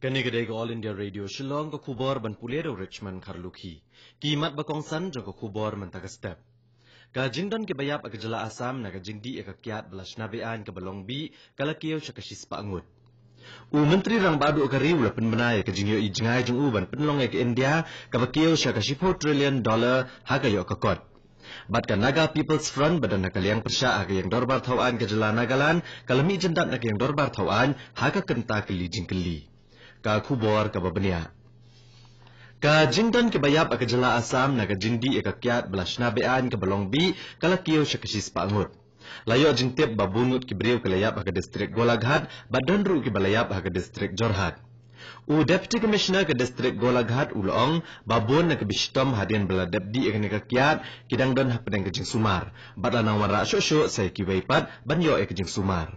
Kanigade ko All India Radio Shillong ko kubor ban Puledo Richmond Karlukhi. Kimat bakong san jong ko kubor man tagastep. Ka jingdon ke bayap ag jala Asam na ka jingdi ikakyat balas nabean ka balong bi kalakiyo siya kasis paangut. Menteri rang badu kari ula penbenay ka jingyo ijngay jong uban penlong ke India ka bakiyo siya ka $4 trillion hagayo kakot. Bat ka Naga People's Front badan nakaliang persya aga yang dorbar tawaan ka jala Nagalan kalami jendat nak yang dorbar tawaan haga kenta keli jingkeli. Ka kubor ka babania. Ka jingdan ke bayap ka jala Asam na ka jingdi ikakyat balas nabean ka balong bi kalakiyo siya kasis paangut. Layo jingtip babungut ki beriw kalayap ka distrik Golaghat badan ru ki balayap ka distrik Jorhat. Deputy Commissioner ka distrik Golaghat ulong babon na kabistom hadian bala debdi ka nikakyat kidang don hapadang ka jing sumar. Batla nang wara syosyo say kiwaypat banyo ka jing sumar.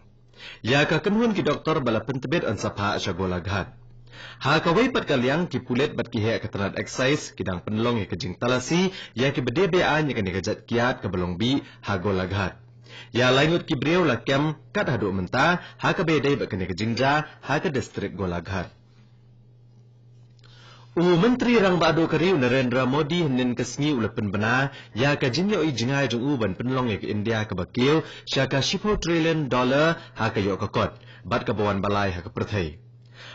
Ya ka kanhun ki doktor bala pentebit an sapha siya Golaghat. Ha kawai pat kaliang ki pulet bat ki he katanat exercise kidang penlong ya kejing talasi ya ki bedebean ya kani kajat kiat ka balong bi ha Golaghat. Ya lainut ki brew la kem kat hadu menta ha ka bedai bat kani kejingja ha ka distrik Golaghat. Menteri rang badu kariu Narendra Modi henin kesngi ula penbena ya ka jinyo i jingai jung uban penlong ya ke India ka bakil sya ka $4 trillion ha ka yo kakot bat ka bawan balai ha ka perthai.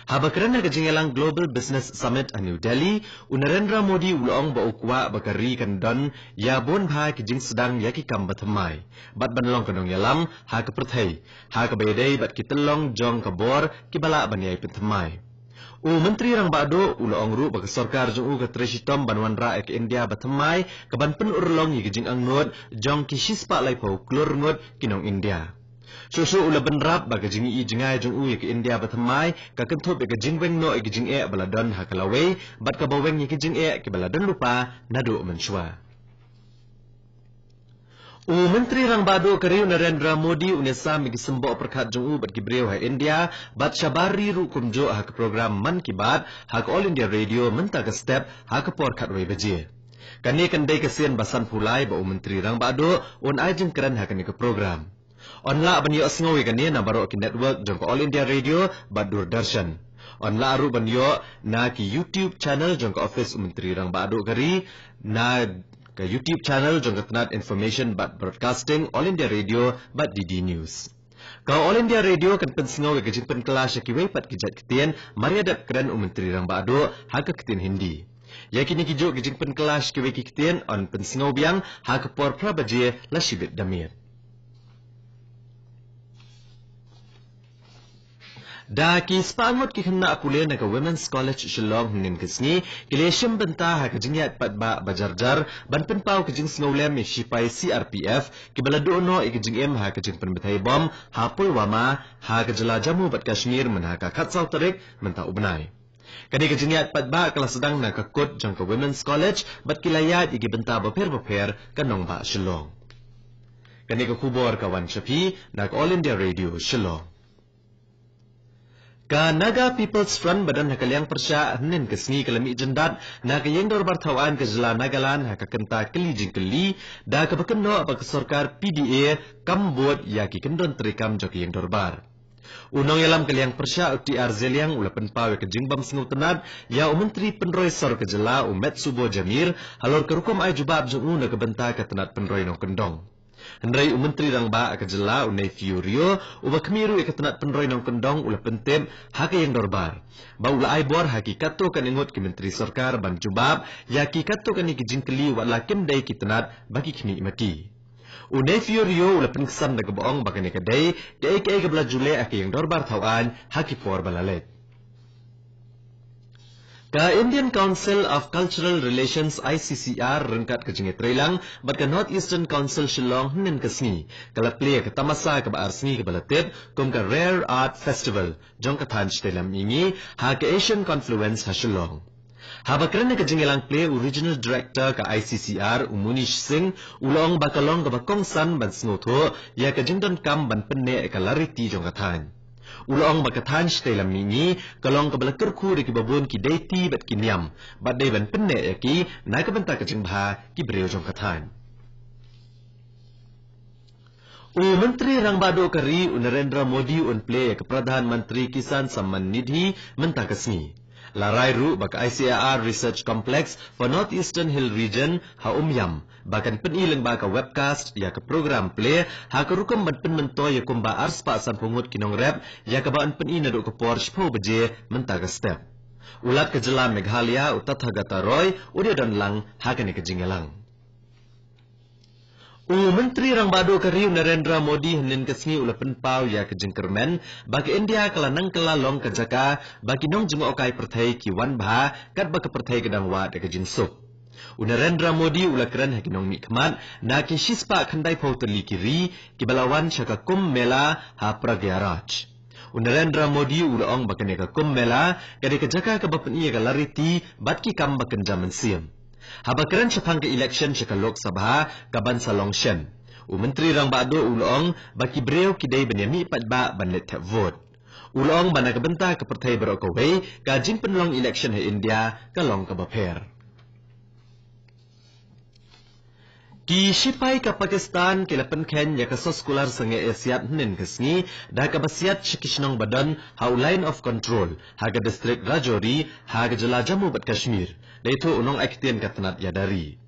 Habakran na kajingalang Global Business Summit a New Delhi, Narendra Modi ulong ba ukwa bakari kan don ya bon bha ki jing sedang ya ki kam bathamai. Bat banlong kanong yalam ha ka perthai, ha ka bayday bat ki telong jong ka bor ki bala banyai penthamai. Menteri rang bado ulong ru baka sarkar jong ka treshitom banwan ra ek India bathamai ka ban pen urlong yi jing ang ngot jong ki shispa lai pau klur ngot kinong India. Susu ula benrap baga jingi i jingai jong uye ke India bathamai ka kenthop ke jingweng no ke jing e baladon hakalawe bat ka baweng ke jing e ke baladon lupa nadu menshwa. Menteri rang badu kariu Narendra Modi unesa mi gisembo perkat jong u bat gibreu ha India bat syabari ru kumjo ha ke program Man Ki Baat ha ke All India Radio menta ke step ha ke porkat we baje. Kani kendai kesian basan pulai ba menteri rang badu un ai jeng keren ha ke program. Onla banyo asngawi kani na baro ki network jong All India Radio bat Doordarshan. Onla aru banyo na ki YouTube channel jong office menteri rang badu kari na ka YouTube channel jong Tanat Information bat Broadcasting All India Radio bat DD News. Ka All India Radio kan pensingawi ka jingpen kelas ki wepat ki jat ketien mariadat keren menteri rang badu ha ka ketien Hindi. Ya kini ki jo ki jingpen kelas ki we ki ketien on pensingaw biang ha ka por prabaje la shibit damir. Da ki spangot ki kena akule na ka Women's College Shillong hinin kesni kileshim benta ha kajingyat patba bajarjar ban penpau kajing snowlem mi shipai CRPF ki balado no ikajing ha kajing penbetai bom ha Pulwama ha kajala Jammu bat Kashmir men ha ka khatsau tarik menta ubnai. Kani kajingyat patba kala sedang na kakut jang ka Women's College bat kilayat igi benta baper kanong ba Shillong. Kani ka kubor kawan Shafi na All India Radio Shillong. Ka Naga People's Front badan hakaliang persya henin kesni kalami jendat na kayeng dorbar tawaan ke jala Nagalan ha kakenta keli jingkeli da kabakenno apa sarkar PDA kambot ya ki kendon terikam jo kayeng dorbar. Unong yalam kaliang persya uti arzeliang ula penpaw ke jingbam singu tenat ya menteri penroy sor ke jala Met Subo Jamir halor kerukum ai jubab jung na kebenta ke tenat penroy no kendong. Hendrai menteri rang ba ka jela unai Fiorio uba kemiru ikatanat penroy nong kendong ula pentep haka yang dorbar. Ba ula ai bor hakikat to kan ingot ki menteri sarkar ban jubab ya kikat to kan ikijingkeli wa lakim dai kitanat bagi kini mati. Unai Fiorio ula penkesan na gaboong baka ni kadai dai ka bala jule aka yang dorbar tawaan haki por balalet. Ka Indian Council of Cultural Relations ICCR rengkat ke jingit relang bat ka North Eastern Council Shillong henin kesni kala play ke tamasa ke baar sni ke balatip kum ka Rare Art Festival jong ka thanj telam ingi ha ke Asian Confluence ha Shillong. Habakran ke jingilang play original director ka ICCR Munish Singh ulong bakalong ka bakong san ban sngoto ya ka jingdon kam ban penne ka lariti jong ka thanj. Ulong bakathan stay lam mingi kalong kabalakar ku de kibabun ki deiti bat kinyam bat day ban penne yaki na kabanta ka jingbha ki breo jong kathan. Menteri Rang Bado Kari Narendra Modi unplay ke Pradhan Menteri Kisan Samman Nidhi mentakasmi. Larai ru baka ICAR Research Complex for Northeastern Hill Region ha Yam bahkan penilang baka webcast ya ke program play ha ke rukam ban mentoy ya kumba ars pa san pungut kinong rap ya ke baan penina do ke Porsche po beje mentakastep. Ulat ke Jela Meghalaya Utathagata Roy udia dan lang ha ke ni ke jingalang. Menteri Rang Bado Kari Narendra Modi henin kesni ula penpau ya ke jengkermen bagi India kelanang kelalong ke jaka bagi nong jeng okai pertai ki wan bah kat baka pertai kedang wa de ke jinsuk. Narendra Modi ula keren ha kinong mikmat na ki shispa khandai pau teli kiri ki balawan syaka kum mela ha pragyaraj. Narendra Modi ula ong baka ne ka kum mela kade ke jaka ke bapen iya ke lariti bat ki kam bakan jaman siam. Habakaran sa pangka election sa Lok Sabha kaban sa Longshan. Menteri Rang Bado ulong baki breu kidai banyami padba banlet tap vote. Ulong bana kabenta ke partai berokaway ka jing penlong election ha India ka long kabaper. Ki sipai ka Pakistan kilapan ken ya kasos kular sange Asiat nin kesni dah kabasiat shikishnong badan ha line of control ha ka district Rajouri ha ka Jela Jammu bat Kashmir. Daitu unong aktian katanat yadari.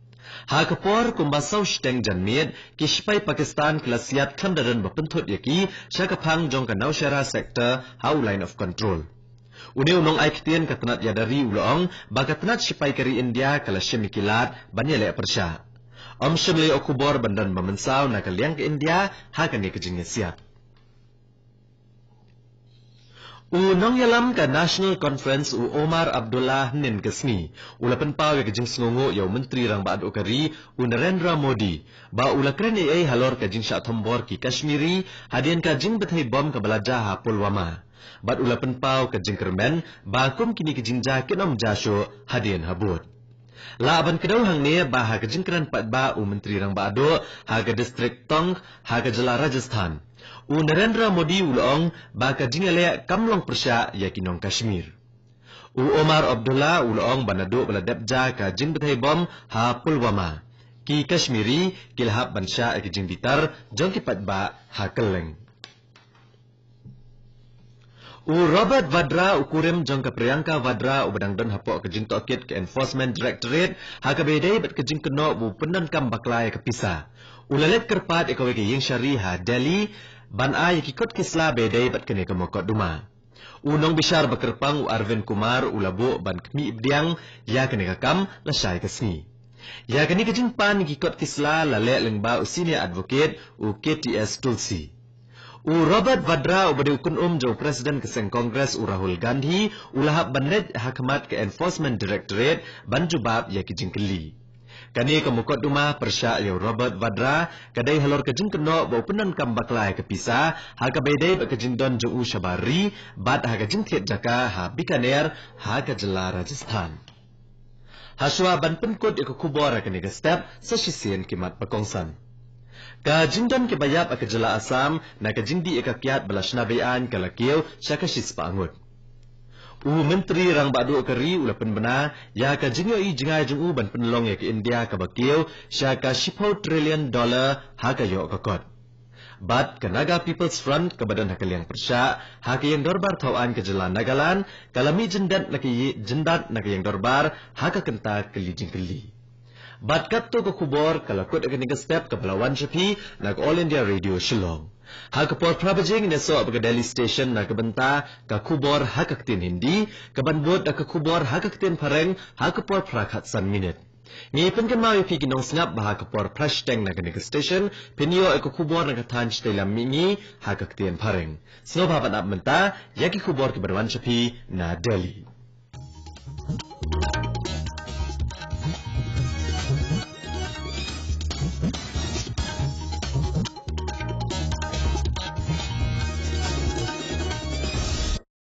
Ha kapor kumbasau shteng janmid ki sipai Pakistan kilasiat kandaran bapentut yaki syakapang jong ka Naushera sector ha line of control. Uni unong aktian katanat yadari ulong bagatanat sipai kari India kala syamikilat banyale persya. Shirley Okubor bandan mamensau na kaliang ke India ha kani kejingesiat. Unong yalam ka National Conference Omar Abdullah nin kesni ulapan pau ya kejing sengongo yaw Menteri Rang Bado Kari Narendra Modi ba ula kren ai halor kajing sya thombor ki Kashmiri hadian kajing bethai bom ka balaja ha Pulwama bat ulapan pau kajing kermen ba kum kini kejing ja kinom jasho hadian habut. Laban kedau hang ne ba ha kajing kran patba Menteri Rang Bado ha ka district Tong ha ka Jela Rajasthan. Narendra Modi ulong baka jingale kamlong persya ya kinong Kashmir. Omar Abdullah ulong banado baladabja ka jing bethai bom ha Pulwama. Ki Kashmiri kilhab bansya ki jing bitar jong ki patba ha keleng. Robert Vadra ukurim jong ka Priyanka Vadra ubadang don hapok ke jing tokit ke Enforcement Directorate ha ka bedai bat ke jing keno bu penan kam baklai ke pisa. Ulalet kerpat ikaw ke ying syari ha Delhi ban ay kikot kisla bedai bat kene kamokot duma. Unong bishar bakerpang Arvind Kumar ulabo ban kmi ibdiang ya kene kakam lasay kasni. Ya kene kajing pan kikot kisla lale lengba senior advocate KTS Tulsi. Robert Vadra ubade ukun jong Presiden keseng Kongres Rahul Gandhi ulahap banlet hakamat ke Enforcement Directorate ban jubab ya kijing keli. Kani kamukot duma persya yaw Robert Vadra kadai halor kajing keno bau penan kam baklai ke pisa ha ka bedai ba kajing don jong Shabari bat ha kajing thiet jaka ha Bikaner ha ka Jela Rajasthan. Haswa ban penkot ya kubor kani ga step sa sisien kimat pakongsan. Kajing don ke bayap ka Jela Assam na kajing di ikakyat balas nabian kalakiw sya ka shispa angut. Menteri Rang Bado Kari ulapan bena ya ka jingyo I jingai jung ban penlong ya ke India ka bakiw sya ka $10 trillion ha ka yo kakot. Bat ka Naga People's Front ka badan ha kaliang persya ha ka yang dorbar tauan ka Jela Nagaland kalami jendat na yang dorbar ha ka kenta keli jingkeli. Bat katto ka kubor kalakot ka step ka Balawan Shapi nag All India Radio Shillong. Ha kapor prabajing neso ab Delhi Station na kabenta ka kubor ha kaktin hindi, kabanbot na ka kubor ha kaktin pareng ha kapor prakat san minute. Ngipin kan mawi pi ginong snap ba ha kapor prashteng na kanika station, pinyo ay kubor na katanj tayo lamingi ha kaktin pareng. Sino papan ab menta, yaki kubor ki Balawan Shapi na Delhi.